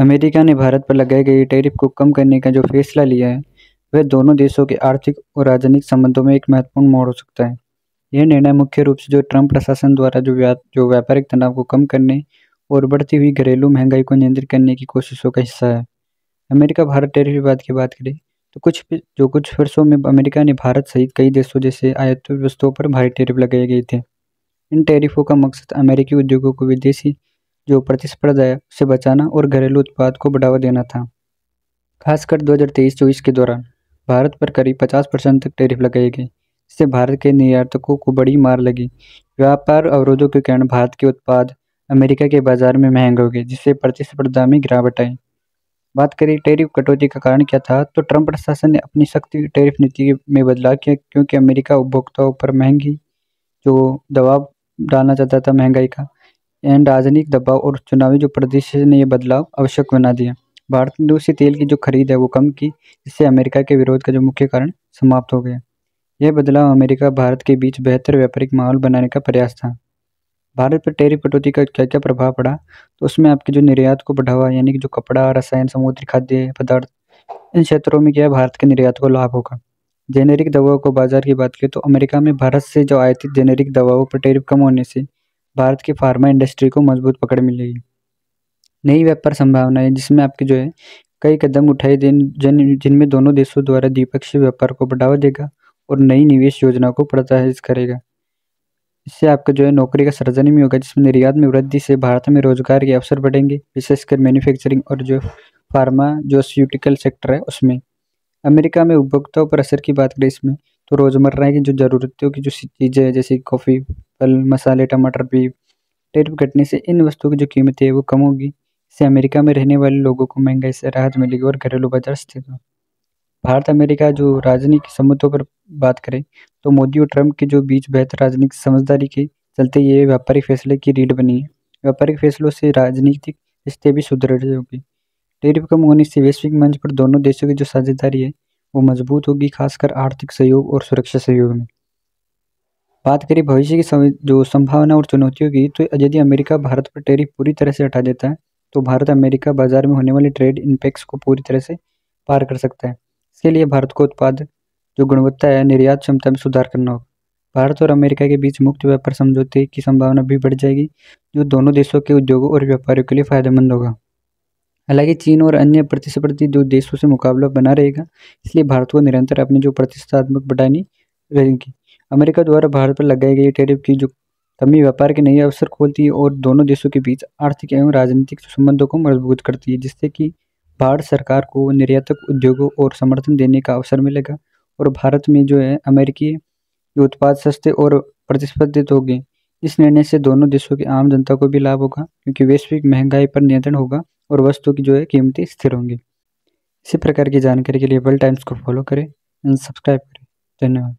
America ने भारत पर लगाए गए टैरिफ को कम करने का जो फैसला लिया है, वह दोनों देशों के आर्थिक और राजनीतिक संबंधों में एक महत्वपूर्ण मोड़ हो सकता है। यह निर्णय मुख्य रूप से जो ट्रंप प्रशासन द्वारा जो व्यापारिक तनाव को कम करने और बढ़ती हुई घरेलू महंगाई को नियंत्रित करने की कोशिशों का हिस्सा है। अमेरिका भारत टैरिफ विवाद की बात करें तो कुछ वर्षों में अमेरिका ने भारत सहित कई देशों जैसे आयातित वस्तुओं पर भारी टैरिफ लगाए गए थे। इन टैरिफों का मकसद अमेरिकी उद्योगों को विदेशी जो प्रतिस्पर्धा है उससे बचाना और घरेलू उत्पाद को बढ़ावा देना था। खासकर 2023-24 के दौरान भारत पर करीब 50% तक टैरिफ लगाए गए। इससे भारत के निर्यातकों को बड़ी मार लगी। व्यापार अवरोधों के कारण भारत के उत्पाद अमेरिका के बाजार में महंगे हो गए, जिससे प्रतिस्पर्धा में गिरावट आई। बात करें टैरिफ कटौती का कारण क्या था, तो ट्रंप प्रशासन ने अपनी सख्त टैरिफ नीति में बदलाव किया, क्योंकि अमेरिका उपभोक्ताओं पर महंगी जो दबाव डालना चाहता था महंगाई का, एंड राजनीतिक दबाव और चुनावी जो परिदृश्य ने यह बदलाव आवश्यक बना दिया। भारत ने रूसी तेल की जो खरीद है वो कम की, जिससे अमेरिका के विरोध का जो मुख्य कारण समाप्त हो गया। यह बदलाव अमेरिका भारत के बीच बेहतर व्यापारिक माहौल बनाने का प्रयास था। भारत पर टैरिफ कटौती का क्या क्या प्रभाव पड़ा, तो उसमें आपके जो निर्यात को बढ़ावा, यानी कि जो कपड़ा, रसायन, समुद्री खाद्य पदार्थ, इन क्षेत्रों में क्या है भारत के निर्यात को लाभ होगा। जेनेरिक दवाओं को बाजार की बात करें तो अमेरिका में भारत से जो आयातित जेनेरिक दवाओं पर टैरिफ कम होने से भारत की फार्मा इंडस्ट्री को मजबूत पकड़ मिलेगी। नई व्यापार संभावनाएं, जिसमें आपके जो है कई कदम उठाए जिनमें दोनों देशों द्वारा द्विपक्षीय व्यापार को बढ़ावा देगा और नई निवेश योजना को प्रोत्साहित करेगा। इससे आपका जो है नौकरी का सृजन भी होगा, जिसमें निर्यात में वृद्धि से भारत में रोजगार के अवसर बढ़ेंगे, विशेषकर मैन्युफैक्चरिंग और जो फार्मा जो स्यूटिकल सेक्टर है उसमें। अमेरिका में उपभोक्ताओं पर असर की बात करें इसमें, तो रोजमर्रा की जो जरूरतों की जो चीज़ें हैं, जैसे कॉफ़ी, फल, मसाले, टमाटर, बीफ, टैरिफ घटने से इन वस्तुओं की जो कीमतें है वो कम होगी। इससे अमेरिका में रहने वाले लोगों को महंगाई से राहत मिलेगी और घरेलू बाजार स्थिर होगा। भारत अमेरिका जो राजनीतिक संबंधों पर बात करें तो मोदी और ट्रंप के जो बीच बेहतर राजनीतिक समझदारी के चलते ये व्यापारिक फैसले की रीढ़ बनी है। व्यापारिक फैसलों से राजनीतिक रिश्ते भी सुदृढ़ होगी। टैरिफ कम होने से वैश्विक मंच पर दोनों देशों की जो साझेदारी है वो मजबूत होगी, खासकर आर्थिक सहयोग और सुरक्षा सहयोग में। बात करें भविष्य की जो संभावना और चुनौतियों की, तो यदि अमेरिका भारत पर टैरिफ पूरी तरह से हटा देता है तो भारत अमेरिका बाजार में होने वाले ट्रेड इम्पैक्ट्स को पूरी तरह से पार कर सकता है। इसके लिए भारत को उत्पाद जो गुणवत्ता है, निर्यात क्षमता में सुधार करना होगा। भारत और अमेरिका के बीच मुक्त व्यापार समझौते की संभावना भी बढ़ जाएगी, जो दोनों देशों के उद्योगों और व्यापारियों के लिए फायदेमंद होगा। हालांकि चीन और अन्य प्रतिस्पर्धी जो देशों से मुकाबला बना रहेगा, इसलिए भारत को निरंतर अपनी जो प्रतिस्पर्धात्मक बढ़ानी रहेगी। अमेरिका द्वारा भारत पर लगाई गई टैरिफ की जो कमी व्यापार के नए अवसर खोलती है और दोनों देशों के बीच आर्थिक एवं राजनीतिक संबंधों को मजबूत करती है, जिससे कि भारत सरकार को निर्यातक उद्योगों और समर्थन देने का अवसर मिलेगा और भारत में जो है अमेरिकी जो उत्पाद सस्ते और प्रतिस्पर्धित होंगे। इस निर्णय से दोनों देशों की आम जनता को भी लाभ होगा, क्योंकि वैश्विक महंगाई पर नियंत्रण होगा और वस्तु की जो है कीमतें स्थिर होंगी। इसी प्रकार की जानकारी के लिए वर्ल्ड टाइम्स को फॉलो करें एंड सब्सक्राइब करें। धन्यवाद।